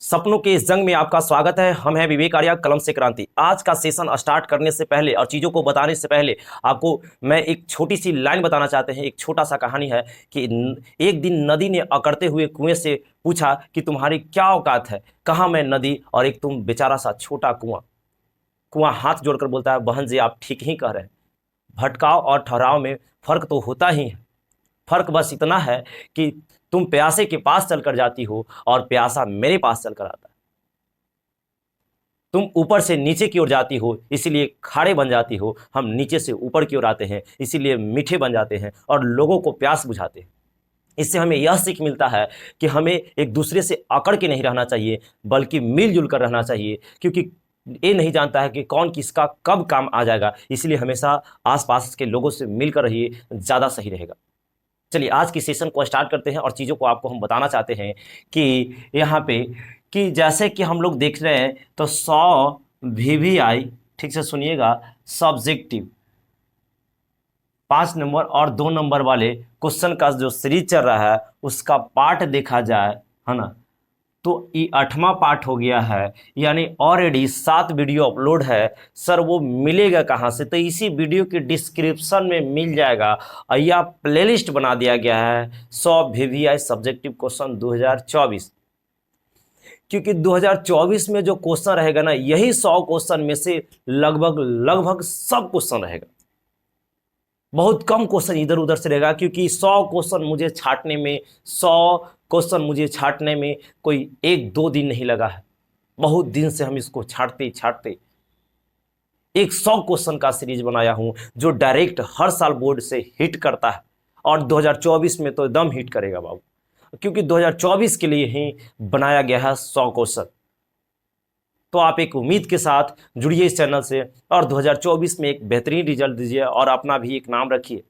सपनों के इस जंग में आपका स्वागत है। हम हैं विवेक आर्या, कलम से क्रांति। आज का सेशन स्टार्ट करने से पहले और चीज़ों को बताने से पहले आपको मैं एक छोटी सी लाइन बताना चाहते हैं। एक छोटा सा कहानी है कि एक दिन नदी ने अकड़ते हुए कुएं से पूछा कि तुम्हारी क्या औकात है। कहा मैं नदी और एक तुम बेचारा सा छोटा कुआं। कुआं हाथ जोड़कर बोलता है, बहन जी आप ठीक ही कह रहे हैं। भटकाव और ठहराव में फर्क तो होता ही है। फर्क बस इतना है कि तुम प्यासे के पास चलकर जाती हो और प्यासा मेरे पास चलकर आता है। तुम ऊपर से नीचे की ओर जाती हो इसीलिए खारे बन जाती हो, हम नीचे से ऊपर की ओर आते हैं इसीलिए मीठे बन जाते हैं और लोगों को प्यास बुझाते हैं। इससे हमें यह सीख मिलता है कि हमें एक दूसरे से अकड़ के नहीं रहना चाहिए, बल्कि मिलजुल कर रहना चाहिए, क्योंकि ये नहीं जानता है कि कौन किसका कब काम आ जाएगा। इसलिए हमेशा आसपास के लोगों से मिलकर रहिए, ज़्यादा सही रहेगा। चलिए आज की सेशन को स्टार्ट करते हैं और चीज़ों को आपको हम बताना चाहते हैं कि यहाँ पे कि जैसे कि हम लोग देख रहे हैं तो 100 VVI, ठीक से सुनिएगा, सब्जेक्टिव 5 नंबर और 2 नंबर वाले क्वेश्चन का जो सीरीज चल रहा है उसका पार्ट देखा जाए, है ना, तो ये 8वां पार्ट हो गया है। यानी ऑलरेडी 7 वीडियो अपलोड है। सर वो मिलेगा कहाँ से? तो इसी वीडियो के डिस्क्रिप्शन में मिल जाएगा। और यह प्लेलिस्ट बना दिया गया है 100 VVI सब्जेक्टिव क्वेश्चन 2024, क्योंकि 2024 में जो क्वेश्चन रहेगा ना, यही 100 क्वेश्चन में से लगभग लगभग सब क्वेश्चन रहेगा। बहुत कम क्वेश्चन इधर उधर से रहेगा, क्योंकि 100 क्वेश्चन मुझे छांटने में कोई 1-2 दिन नहीं लगा है। बहुत दिन से हम इसको छांटते छांटते एक 100 क्वेश्चन का सीरीज बनाया हूं जो डायरेक्ट हर साल बोर्ड से हिट करता है और 2024 में तो एकदम हिट करेगा बाबू, क्योंकि 2024 के लिए ही बनाया गया है 100 क्वेश्चन। तो आप एक उम्मीद के साथ जुड़िए इस चैनल से और 2024 में एक बेहतरीन रिजल्ट दीजिए और अपना भी एक नाम रखिए।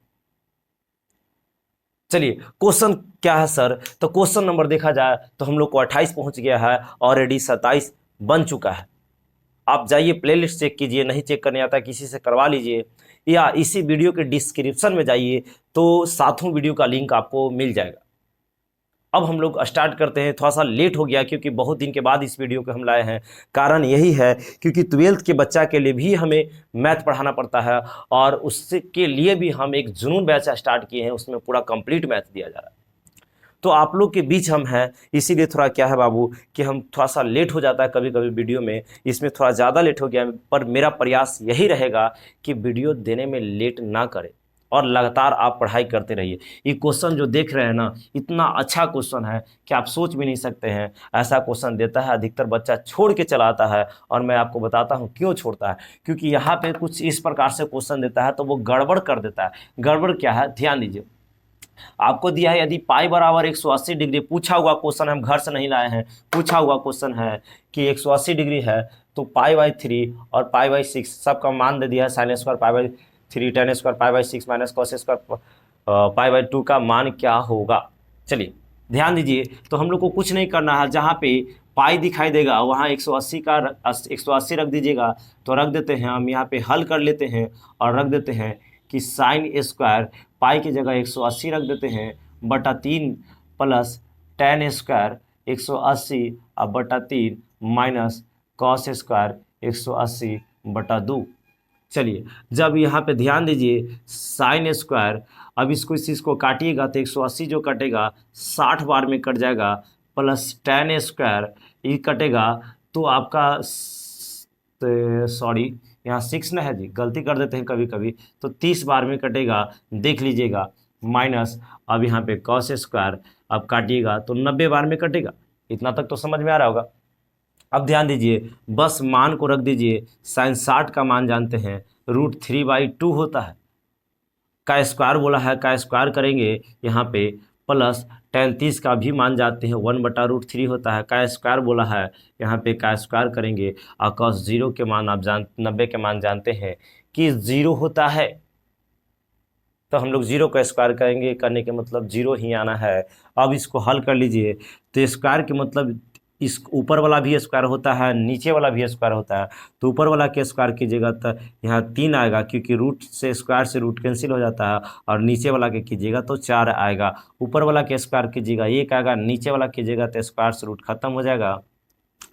चलिए क्वेश्चन क्या है सर? तो क्वेश्चन नंबर देखा जाए तो हम लोग को 28 पहुंच गया है, ऑलरेडी 27 बन चुका है। आप जाइए प्लेलिस्ट चेक कीजिए, नहीं चेक करने आता किसी से करवा लीजिए, या इसी वीडियो के डिस्क्रिप्शन में जाइए तो सातों वीडियो का लिंक आपको मिल जाएगा। अब हम लोग स्टार्ट करते हैं। थोड़ा सा लेट हो गया क्योंकि बहुत दिन के बाद इस वीडियो को हम लाए हैं। कारण यही है क्योंकि 12th के बच्चा के लिए भी हमें मैथ पढ़ाना पड़ता है और उसके लिए भी हम एक जुनून बैच स्टार्ट किए हैं, उसमें पूरा कंप्लीट मैथ दिया जा रहा है। तो आप लोग के बीच हम हैं, इसीलिए थोड़ा क्या है बाबू कि हम थोड़ा सा लेट हो जाता है कभी कभी वीडियो में, इसमें थोड़ा ज़्यादा लेट हो गया। पर मेरा प्रयास यही रहेगा कि वीडियो देने में लेट ना करें और लगातार आप पढ़ाई करते रहिए। ये क्वेश्चन जो देख रहे हैं ना, इतना अच्छा क्वेश्चन है कि आप सोच भी नहीं सकते हैं। ऐसा क्वेश्चन देता है, अधिकतर बच्चा छोड़ के चला आता है और मैं आपको बताता हूँ क्यों छोड़ता है। क्योंकि यहाँ पे कुछ इस प्रकार से क्वेश्चन देता है तो वो गड़बड़ कर देता है। गड़बड़ क्या है, ध्यान दीजिए। आपको दिया है यदि पाई बराबर 180 डिग्री, पूछा हुआ क्वेश्चन, हम घर से नहीं लाए हैं, पूछा हुआ क्वेश्चन है कि 180 डिग्री है तो π/3 और π/6 सबका मान दे दिया है। Sine square π/3, tan square π/6 minus cos square π/2 का मान क्या होगा? चलिए ध्यान दीजिए। तो हम लोग को कुछ नहीं करना है, जहाँ पे पाई दिखाई देगा वहाँ 180 रख दीजिएगा। तो रख देते हैं, हम यहाँ पे हल कर लेते हैं और रख देते हैं कि साइन स्क्वायर पाई की जगह 180 रख देते हैं बटा 3 प्लस tan स्क्वायर 180 और बटा 3 माइनस कॉस स्क्वायर 180 बटा 2। चलिए जब यहाँ पे ध्यान दीजिए, साइन स्क्वायर, अब इसको इस चीज़ को काटिएगा तो 180 जो कटेगा 60 बार में कट जाएगा, प्लस tan स्क्वायर ये कटेगा तो आपका सॉरी यहाँ 6 ना है जी, गलती कर देते हैं कभी कभी, तो 30 बार में कटेगा, देख लीजिएगा, माइनस अब यहाँ पे कॉस स्क्वायर अब काटिएगा तो 90 बार में कटेगा। इतना तक तो समझ में आ रहा होगा। अब ध्यान दीजिए, बस मान को रख दीजिए। साइन 60 का मान जानते हैं √3/2 होता है। का स्क्वायर बोला है, का स्क्वायर करेंगे यहाँ पे, प्लस tan 30 का भी मान जानते हैं 1/√3 होता है। का स्क्वायर बोला है यहाँ पे, का स्क्वायर करेंगे और cos 0 के मान आप 90 के मान जानते हैं कि 0 होता है। तो हम लोग 0 का स्क्वायर करेंगे, करने के मतलब 0 ही आना है। अब इसको हल कर लीजिए तो स्क्वायर के मतलब इस ऊपर वाला भी स्क्वायर होता है, नीचे वाला भी स्क्वायर होता है। तो ऊपर वाला के स्क्वायर कीजिएगा तो यहाँ 3 आएगा, क्योंकि रूट से स्क्वायर से रूट कैंसिल हो जाता है, और नीचे वाला के कीजिएगा तो 4 आएगा। ऊपर वाला के स्क्वायर कीजिएगा 1 आएगा, नीचे वाला कीजिएगा तो स्क्वायर से रूट खत्म हो जाएगा।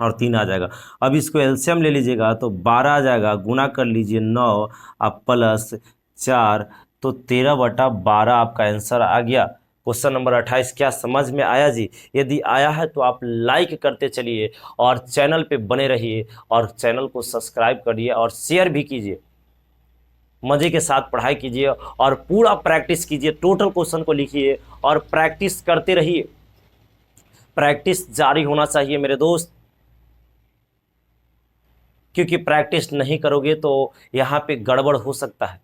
और 3 आ जाएगा। अब इसको एलसीएम ले लीजिएगा तो 12 आ जाएगा, गुना कर लीजिए 9 अब प्लस 4 तो 13/12 आपका आंसर आ गया। क्वेश्चन नंबर 28 क्या समझ में आया जी? यदि आया है तो आप लाइक करते चलिए और चैनल पे बने रहिए और चैनल को सब्सक्राइब करिए और शेयर भी कीजिए। मज़े के साथ पढ़ाई कीजिए और पूरा प्रैक्टिस कीजिए, टोटल क्वेश्चन को लिखिए और प्रैक्टिस करते रहिए। प्रैक्टिस जारी होना चाहिए मेरे दोस्त, क्योंकि प्रैक्टिस नहीं करोगे तो यहाँ पे गड़बड़ हो सकता है,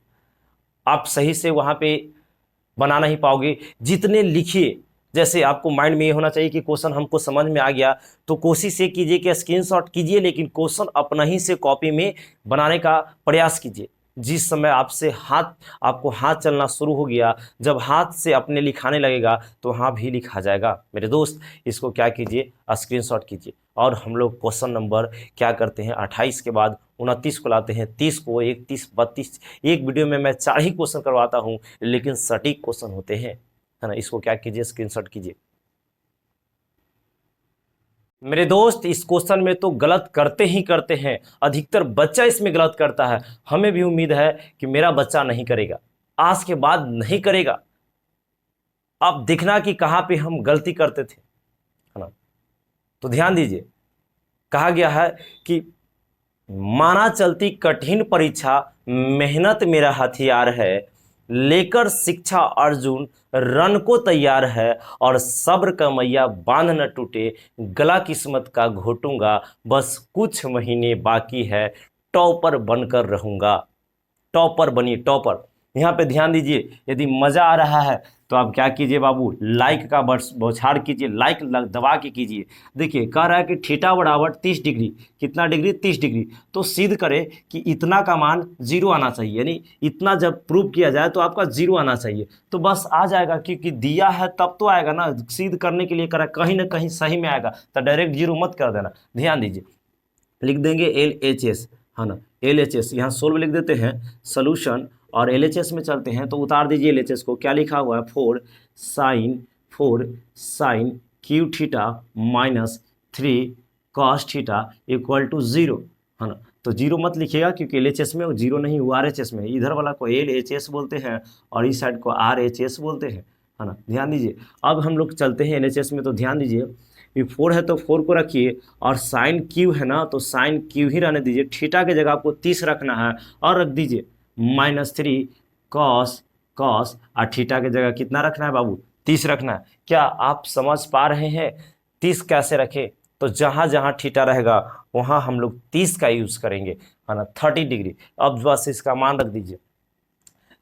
आप सही से वहाँ पे बना नहीं पाओगे। जितने लिखिए, जैसे आपको माइंड में ये होना चाहिए कि क्वेश्चन हमको समझ में आ गया, तो कोशिश ये कीजिए कि स्क्रीनशॉट कीजिए, लेकिन क्वेश्चन अपना ही से कॉपी में बनाने का प्रयास कीजिए। जिस समय आपको हाथ चलना शुरू हो गया, जब हाथ से अपने लिखाने लगेगा तो वहाँ भी लिखा जाएगा मेरे दोस्त। इसको क्या कीजिए, स्क्रीनशॉट कीजिए। और हम लोग क्वेश्चन नंबर क्या करते हैं, 28 के बाद 29 को लाते हैं, 30 को, 31, 32, एक वीडियो में मैं 4 ही क्वेश्चन करवाता हूँ, लेकिन सटीक क्वेश्चन होते हैं, है ना। इसको क्या कीजिए, स्क्रीनशॉट कीजिए। मेरे दोस्त इस क्वेश्चन में तो गलत करते ही करते हैं, अधिकतर बच्चा इसमें गलत करता है। हमें भी उम्मीद है कि मेरा बच्चा नहीं करेगा, आज के बाद नहीं करेगा। अब देखना कि कहाँ पे हम गलती करते थे, है ना। तो ध्यान दीजिए, कहा गया है कि माना चलती कठिन परीक्षा मेहनत मेरा हथियार है, लेकर शिक्षा अर्जुन रन को तैयार है, और सब्र का मैया बांध न टूटे, गला किस्मत का घोटूंगा, बस कुछ महीने बाकी है, टॉपर बनकर रहूंगा। टॉपर बनिए, टॉपर। यहाँ पे ध्यान दीजिए, यदि मजा आ रहा है तो आप क्या कीजिए बाबू, लाइक का बौछार कीजिए, लाइक दबा के कीजिए। देखिए कह रहा है कि थीटा बराबर 30 डिग्री, कितना डिग्री, 30 डिग्री। तो सिद्ध करें कि इतना का मान 0 आना चाहिए, यानी इतना जब प्रूव किया जाए तो आपका 0 आना चाहिए। तो बस आ जाएगा, क्योंकि दिया है तब तो आएगा ना, सिद्ध करने के लिए करा, कहीं ना कहीं सही में आएगा, तो डायरेक्ट 0 मत कर देना। ध्यान दीजिए, लिख देंगे LHS, है ना, LHS यहाँ सोल्व लिख देते हैं, सोल्यूशन, और LHS में चलते हैं तो उतार दीजिए LHS को। क्या लिखा हुआ है, 4 साइन क्यू theta minus 3 cos theta equal to 0, है ना। तो 0 मत लिखिएगा, क्योंकि LHS में 0 नहीं, वो RHS में, इधर वाला को LHS बोलते हैं और इस साइड को RHS बोलते हैं, है ना। ध्यान दीजिए, अब हम लोग चलते हैं LHS में। तो ध्यान दीजिए, ये 4 है तो 4 को रखिए, और साइन क्यू है ना, तो साइन क्यू ही रहने दीजिए। थीटा की जगह आपको 30 रखना है, और रख दीजिए -3 कॉस और थीटा की जगह कितना रखना है बाबू, 30 रखना है। क्या आप समझ पा रहे हैं 30 कैसे रखें? तो जहाँ जहाँ थीटा रहेगा वहाँ हम लोग 30 का यूज़ करेंगे, है ना, 30 डिग्री। अब बस इसका मान रख दीजिए।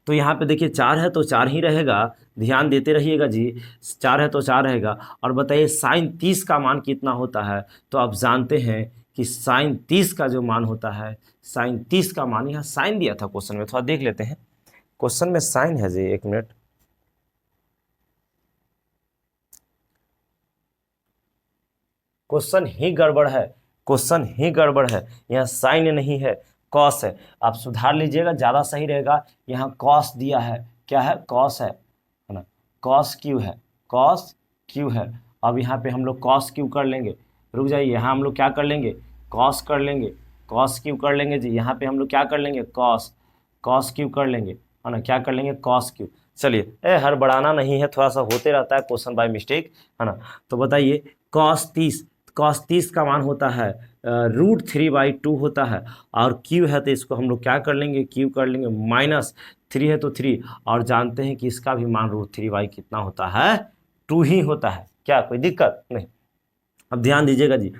तो यहाँ पे देखिए 4 है तो 4 ही रहेगा, ध्यान देते रहिएगा जी, 4 है तो 4 रहेगा। और बताइए साइन 30 का मान कितना होता है? तो आप जानते हैं कि साइन 30 का जो मान होता है, साइन 30 का मान, यहाँ साइन दिया था क्वेश्चन में, थोड़ा देख लेते हैं। क्वेश्चन में साइन है जी, एक मिनट, क्वेश्चन ही गड़बड़ है, क्वेश्चन ही गड़बड़ है, यहाँ साइन नहीं है, कॉस है। आप सुधार लीजिएगा, ज़्यादा सही रहेगा। यहाँ कॉस दिया है, क्या है, कॉस है ना, कॉस क्यू है, कॉस क्यू है। अब यहाँ पे हम लोग कॉस क्यू कर लेंगे, रुक जाइए, यहाँ हम लोग क्या कर लेंगे, कॉस कर लेंगे, कॉस क्यू कर लेंगे जी। यहाँ पे हम लोग क्या कर लेंगे, कॉस क्यू कर लेंगे, है ना, क्या कर लेंगे, कॉस क्यू। चलिए हड़बड़ाना नहीं है, थोड़ा सा होते रहता है क्वेश्चन बाय मिस्टेक, है ना। तो बताइए कॉस 30 का मान होता है √3/2 होता है, और क्यू है तो इसको हम लोग क्या कर लेंगे, क्यू कर लेंगे, -3 है तो 3, और जानते हैं कि इसका भी मान √3/ कितना होता है, 2 ही होता है। क्या कोई दिक्कत नहीं? अब ध्यान दीजिएगा जी,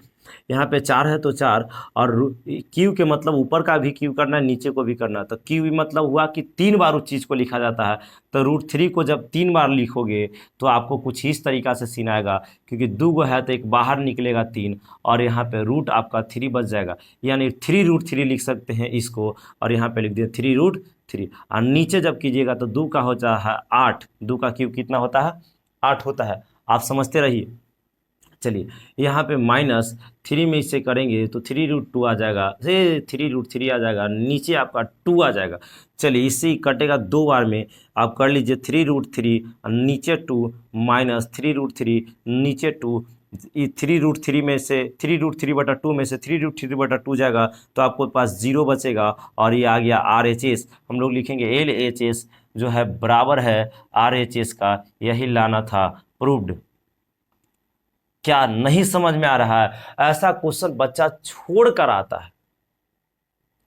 यहाँ पे 4 है तो 4, और क्यू के मतलब ऊपर का भी क्यू करना है, नीचे को भी करना है। तो क्यू मतलब हुआ कि 3 बार उस चीज़ को लिखा जाता है। तो √3 को जब 3 बार लिखोगे तो आपको कुछ इस तरीका से सीन आएगा, क्योंकि 2 गो है तो एक बाहर निकलेगा 3, और यहाँ पे रूट आपका 3 बच जाएगा, यानी 3√3 लिख सकते हैं इसको, और यहाँ पे लिख दिए 3√3। और नीचे जब कीजिएगा तो 2 का होता है 8, 2 का क्यूब कितना होता है, 8 होता है। आप समझते रहिए। चलिए यहाँ पे -3 में इसे करेंगे तो 3√2 आ जाएगा, 3√3 आ जाएगा, नीचे आपका 2 आ जाएगा। चलिए इससे ही कटेगा 2 बार में, आप कर लीजिए 3√3 नीचे 2, -3√3 नीचे 2, 3√3 में से 3√3/2 में से 3√3/2 जाएगा तो आपको पास 0 बचेगा और ये आ गया RHS। हम लोग लिखेंगे LHS जो है बराबर है RHS का, यही लाना था, प्रूव्ड। क्या नहीं समझ में आ रहा है? ऐसा क्वेश्चन बच्चा छोड़ कर आता है,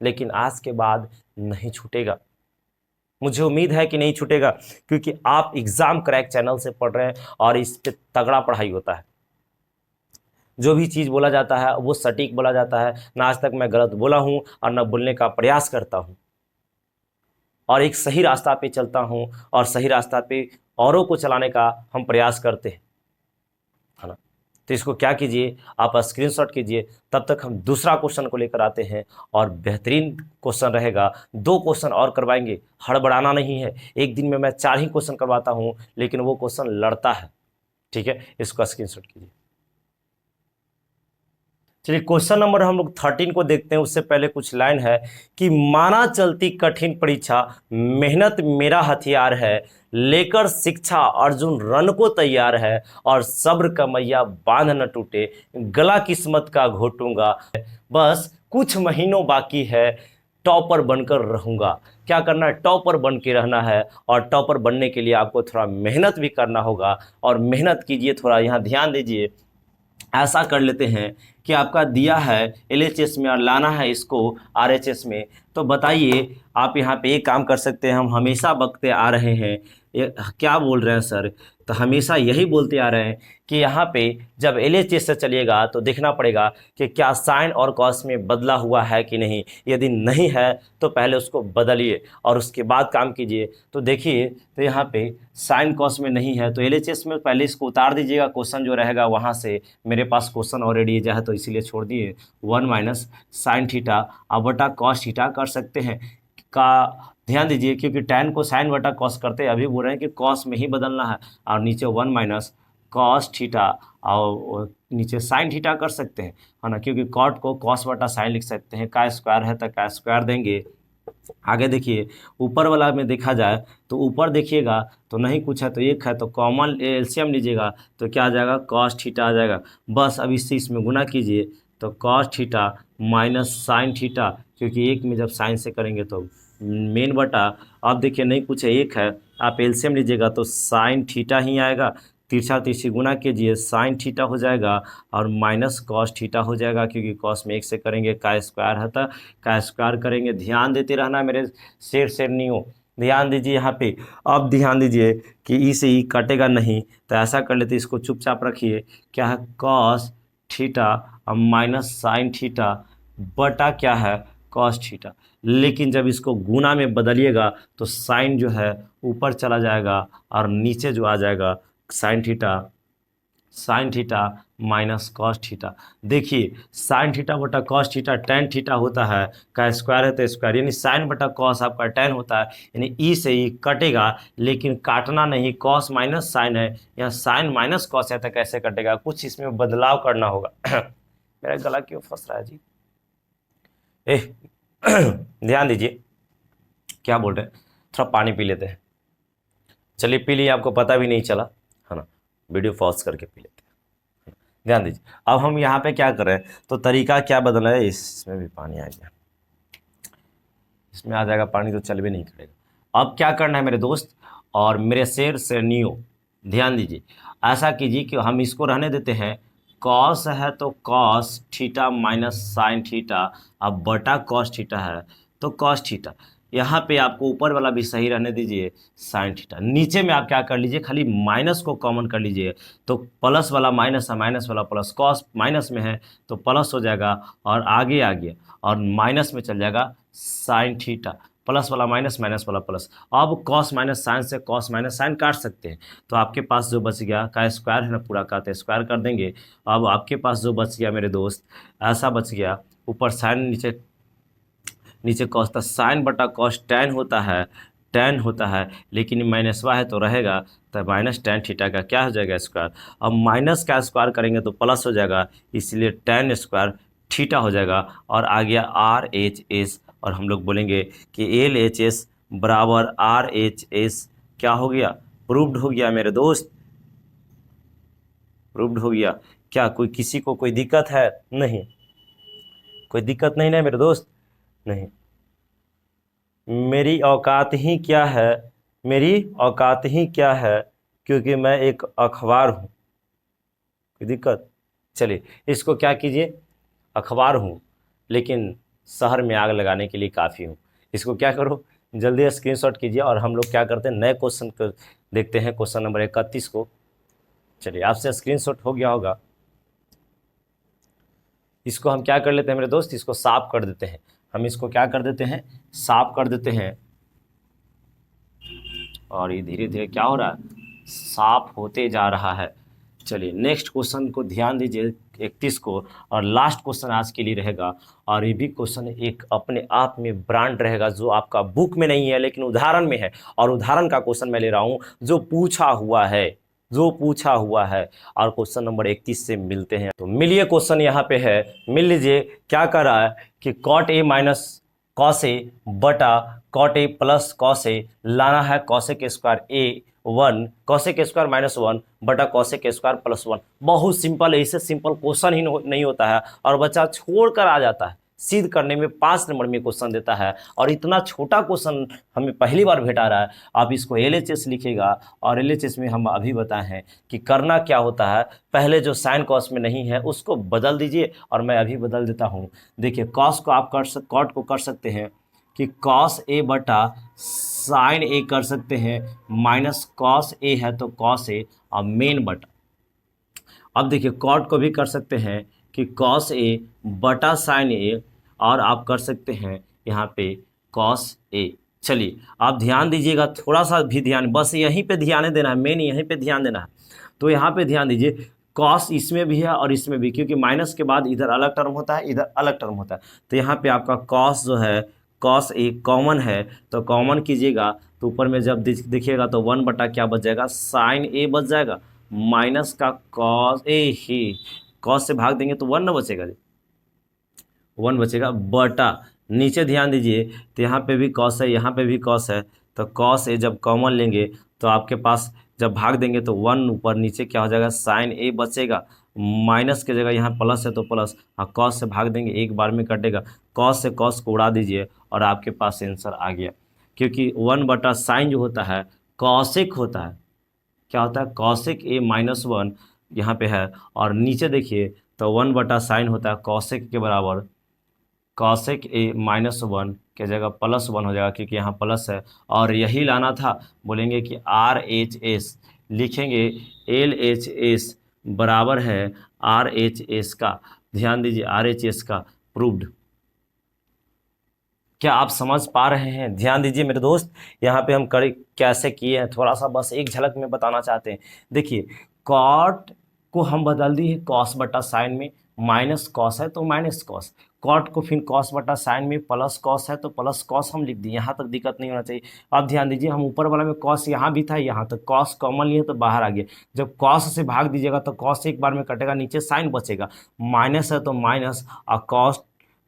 लेकिन आज के बाद नहीं छूटेगा। मुझे उम्मीद है कि नहीं छूटेगा, क्योंकि आप एग्जाम क्रैक चैनल से पढ़ रहे हैं और इस पे तगड़ा पढ़ाई होता है। जो भी चीज़ बोला जाता है वो सटीक बोला जाता है, ना आज तक मैं गलत बोला हूँ और ना बोलने का प्रयास करता हूँ, और एक सही रास्ता पे चलता हूँ और सही रास्ता पे औरों को चलाने का हम प्रयास करते हैं, है ना। तो इसको क्या कीजिए, आप स्क्रीनशॉट कीजिए। तब तक हम दूसरा क्वेश्चन को लेकर आते हैं, और बेहतरीन क्वेश्चन रहेगा। 2 क्वेश्चन और करवाएंगे, हड़बड़ाना नहीं है। एक दिन में मैं 4 ही क्वेश्चन करवाता हूँ, लेकिन वो क्वेश्चन लड़ता है, ठीक है। इसको स्क्रीनशॉट कीजिए। चलिए क्वेश्चन नंबर हम लोग 13 को देखते हैं। उससे पहले कुछ लाइन है कि माना चलती कठिन परीक्षा, मेहनत मेरा हथियार है, लेकर शिक्षा अर्जुन रण को तैयार है, और सब्र का मैया बांध न टूटे, गला किस्मत का घोटूंगा, बस कुछ महीनों बाकी है, टॉपर बनकर रहूंगा। क्या करना है? टॉपर बन के रहना है, और टॉपर बनने के लिए आपको थोड़ा मेहनत भी करना होगा, और मेहनत कीजिए। थोड़ा यहाँ ध्यान दीजिए। ऐसा कर लेते हैं कि आपका दिया है LHS में और लाना है इसको RHS में, तो बताइए आप यहाँ पे एक काम कर सकते हैं। हम हमेशा बकते आ रहे हैं, ये क्या बोल रहे हैं सर? तो हमेशा यही बोलते आ रहे हैं कि यहाँ पे जब LHS से चलिएगा तो देखना पड़ेगा कि क्या साइन और कॉस में बदला हुआ है कि नहीं। यदि नहीं है तो पहले उसको बदलिए और उसके बाद काम कीजिए। तो देखिए, तो यहाँ पे साइन कॉस में नहीं है तो LHS में पहले इसको उतार दीजिएगा। क्वेश्चन जो रहेगा वहाँ से, मेरे पास क्वेश्चन ऑलरेडी जो है तो इसीलिए छोड़ दिए। 1 - साइन थीटा अब बटा कॉस थीटा कर सकते हैं। का ध्यान दीजिए, क्योंकि tan को साइन बटा कॉस करते हैं, अभी बोल रहे हैं कि कॉस में ही बदलना है, और नीचे 1 - कॉस थीटा और नीचे साइन थीटा कर सकते हैं, है ना। क्योंकि कॉट को कॉस बटा साइन लिख सकते हैं, का स्क्वायर है तो का स्क्वायर देंगे। आगे देखिए, ऊपर वाला में देखा जाए तो ऊपर देखिएगा तो नहीं कुछ है तो एक है, तो कॉमन एलसीएम लीजिएगा तो क्या आ जाएगा? कॉस थीटा आ जाएगा। बस अब इससे इसमें गुना कीजिए तो cos theta minus sine theta, क्योंकि एक में जब साइन से करेंगे तो मेन बटा, अब देखिए नहीं कुछ है एक है, आप एलसीएम लीजिएगा तो साइन थीटा ही आएगा। तिरछा तिरछी गुना कीजिए, साइन थीटा हो जाएगा और माइनस कॉस थीटा हो जाएगा, क्योंकि कॉस में एक से करेंगे का स्क्वायर है तो का स्क्वायर करेंगे। ध्यान देते रहना मेरे शेरनियों, ध्यान दीजिए यहाँ पे। अब ध्यान दीजिए कि ई से ई कटेगा नहीं, तो ऐसा कर लेते, इसको चुपचाप रखिए। क्या है? कॉस थीटा और माइनस साइन थीटा बटा क्या है? Cos theta. लेकिन जब इसको गुना में बदलिएगा तो साइन जो है ऊपर चला जाएगा और नीचे जो आ जाएगा sine theta minus cos theta. देखिए, साइन थीटा बटा कॉस थीटा टेन थीटा होता है, का स्क्वायर है तो स्क्वायर, यानी साइन बटा कॉस आपका टेन होता है, यानी ई से ई कटेगा, लेकिन काटना नहीं, कॉस माइनस साइन है, या साइन माइनस कॉस है तो कैसे कटेगा? कुछ इसमें बदलाव करना होगा। मेरा गला क्यों फंस रहा है जी? ध्यान दीजिए, क्या बोल रहे हैं, थोड़ा पानी पी लेते हैं। चलिए पी लिए, आपको पता भी नहीं चला, है ना। वीडियो पॉज करके पी लेते हैं। ध्यान दीजिए, अब हम यहाँ पे क्या कर रहे हैं, तो तरीका क्या बदला है, इसमें भी पानी आ गया, इसमें आ जाएगा पानी तो चल भी नहीं करेगा। अब क्या करना है मेरे दोस्त और मेरे शेरनियों, ध्यान दीजिए। ऐसा कीजिए कि हम इसको रहने देते हैं, कॉस है तो cos theta minus sine theta, अब बटा कॉस थीटा है तो कॉस थीटा। यहाँ पे आपको ऊपर वाला भी सही रहने दीजिए, साइन थीटा। नीचे में आप क्या कर लीजिए, खाली माइनस को कॉमन कर लीजिए, तो प्लस वाला माइनस है, माइनस वाला प्लस, कॉस माइनस में है तो प्लस हो जाएगा, और आगे आ गया और माइनस में चल जाएगा साइन थीटा, प्लस वाला माइनस, माइनस वाला प्लस। अब कॉस माइनस साइन से कॉस माइनस साइन काट सकते हैं, तो आपके पास जो बच गया, का स्क्वायर है ना पूरा का, तो स्क्वायर कर देंगे। अब आपके पास जो बच गया मेरे दोस्त, ऐसा बच गया, ऊपर साइन नीचे कॉस था, साइन बटा कॉस टेन होता है, लेकिन माइनसवा है तो रहेगा, तो माइनस टेन थीटा का क्या हो जाएगा? स्क्वायर। अब माइनस का स्क्वायर करेंगे तो प्लस हो जाएगा, इसलिए टेन स्क्वायर थीटा हो जाएगा, और आ गया RHS, और हम लोग बोलेंगे कि LHS बराबर RHS क्या हो गया? प्रूव्ड हो गया मेरे दोस्त, प्रूव्ड हो गया। क्या कोई किसी को कोई दिक्कत है? नहीं, कोई दिक्कत नहीं ना मेरे दोस्त? नहीं। मेरी औकात ही क्या है, मेरी औकात ही क्या है, क्योंकि मैं एक अखबार हूँ। कोई दिक्कत? चलिए इसको क्या कीजिए, अखबार हूँ लेकिन शहर में आग लगाने के लिए काफ़ी हूँ। इसको क्या करो, जल्दी स्क्रीनशॉट कीजिए और हम लोग क्या करते हैं, नए क्वेश्चन को देखते हैं, क्वेश्चन नंबर 31 को। चलिए आपसे स्क्रीनशॉट हो गया होगा। इसको हम क्या कर लेते हैं मेरे दोस्त, इसको साफ कर देते हैं। हम इसको क्या कर देते हैं, साफ कर देते हैं। और ये धीरे धीरे क्या हो रहा है, साफ होते जा रहा है। चलिए नेक्स्ट क्वेश्चन को ध्यान दीजिए, 31 को, और लास्ट क्वेश्चन आज के लिए रहेगा। और ये भी क्वेश्चन एक अपने आप में ब्रांड रहेगा, जो आपका बुक में नहीं है लेकिन उदाहरण में है। और उदाहरण का क्वेश्चन मैं ले रहा हूँ जो पूछा हुआ है, जो पूछा हुआ है। और क्वेश्चन नंबर 31 से मिलते हैं। तो मिलिए, क्वेश्चन यहाँ पे है, मिल लीजिए। क्या कर रहा है कि cot A minus cos A बटा cot A plus cos A लाना है कॉसेक स्क्वायर ए 1 कॉसेक स्क्वायर -1 बटा कॉसेक स्क्वायर +1। बहुत सिंपल है, इससे सिंपल क्वेश्चन ही नहीं होता है और बच्चा छोड़ कर आ जाता है। सिद्ध करने में 5 नंबर में क्वेश्चन देता है और इतना छोटा क्वेश्चन हमें पहली बार भेटा रहा है। आप इसको LHS लिखेगा और LHS में हम अभी बताए हैं कि करना क्या होता है। पहले जो साइन कॉस में नहीं है उसको बदल दीजिए और मैं अभी बदल देता हूँ। देखिए कॉस को आप कॉट को कर सकते हैं कि कॉस ए बटा साइन ए कर सकते हैं, माइनस कॉस ए है तो कॉस ए और मेन बटा। अब देखिए कॉट को भी कर सकते हैं कि कॉस ए बटा साइन ए, और आप कर सकते हैं यहाँ पे कॉस ए। चलिए आप ध्यान दीजिएगा, थोड़ा सा भी ध्यान, बस यहीं पे ध्यान देना है, मेन यहीं पे ध्यान देना है। तो यहाँ पे ध्यान दीजिए, कॉस इसमें भी है और इसमें भी, क्योंकि माइनस के बाद इधर अलग टर्म होता है, इधर अलग टर्म होता है। तो यहाँ पे आपका कॉस जो है, कॉस ए कॉमन है तो कॉमन कीजिएगा तो ऊपर में जब देखिएगा तो 1 बटा क्या बच जाएगा, साइन ए बच जाएगा, माइनस का कॉस ए ही, कॉस से भाग देंगे तो 1 ना बचेगा जी, 1 बचेगा बटा, नीचे ध्यान दीजिए तो यहाँ पे भी कॉस है, यहाँ पे भी कॉस है। तो कॉस ए जब कॉमन लेंगे तो आपके पास जब भाग देंगे तो 1 ऊपर नीचे क्या हो जाएगा, साइन ए बचेगा, माइनस के जगह यहाँ प्लस है तो प्लस, और कॉस से भाग देंगे एक बार में कटेगा, कॉस से कॉस को उड़ा दीजिए और आपके पास आंसर आ गया। क्योंकि 1 बटा साइन जो होता है कॉसेक होता है, क्या होता है, कॉसेक ए -1 यहाँ पे है, और नीचे देखिए तो 1 बटा साइन होता है कॉसेक के बराबर, कॉसेक ए -1 के जगह +1 हो जाएगा क्योंकि यहाँ प्लस है। और यही लाना था, बोलेंगे कि RHS लिखेंगे, LHS बराबर है RHS का, ध्यान दीजिए RHS का प्रूव्ड। क्या आप समझ पा रहे हैं? ध्यान दीजिए मेरे दोस्त, यहाँ पे हम कैसे किए हैं, थोड़ा सा बस एक झलक में बताना चाहते हैं। देखिए कॉट को हम बदल दिए कॉस बटा साइन में, माइनस कॉस है तो माइनस कॉस, कॉट को फिर कॉस बटा साइन में प्लस कॉस है तो प्लस कॉस हम लिख दिए, यहाँ तक दिक्कत नहीं होना चाहिए। अब ध्यान दीजिए, हम ऊपर वाला में कॉस यहाँ भी था, यहाँ तक कॉस कॉमन लिए तो बाहर आ गया, जब कॉस से भाग दीजिएगा तो कॉस एक बार में कटेगा, नीचे साइन बचेगा, माइनस है तो माइनस, और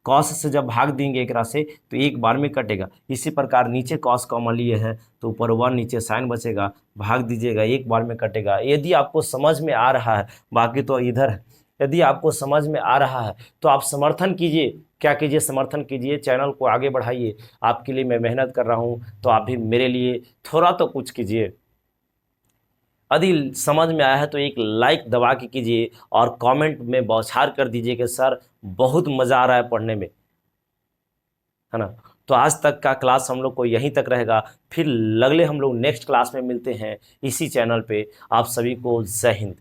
कॉस से जब भाग देंगे एक से तो एक बार में कटेगा। इसी प्रकार नीचे कॉस कॉमन लिए है तो ऊपर 1 नीचे साइन बचेगा, भाग दीजिएगा एक बार में कटेगा। यदि आपको समझ में आ रहा है, बाकी तो इधर है, यदि आपको समझ में आ रहा है तो आप समर्थन कीजिए, क्या कीजिए, समर्थन कीजिए, चैनल को आगे बढ़ाइए। आपके लिए मैं मेहनत कर रहा हूँ तो आप भी मेरे लिए थोड़ा तो कुछ कीजिए। यदि समझ में आया है तो एक लाइक दबा के कीजिए और कमेंट में बौछार कर दीजिए कि सर बहुत मज़ा आ रहा है पढ़ने में, है ना। तो आज तक का क्लास हम लोग को यहीं तक रहेगा, फिर अगले हम लोग नेक्स्ट क्लास में मिलते हैं इसी चैनल पे। आप सभी को जय हिंद।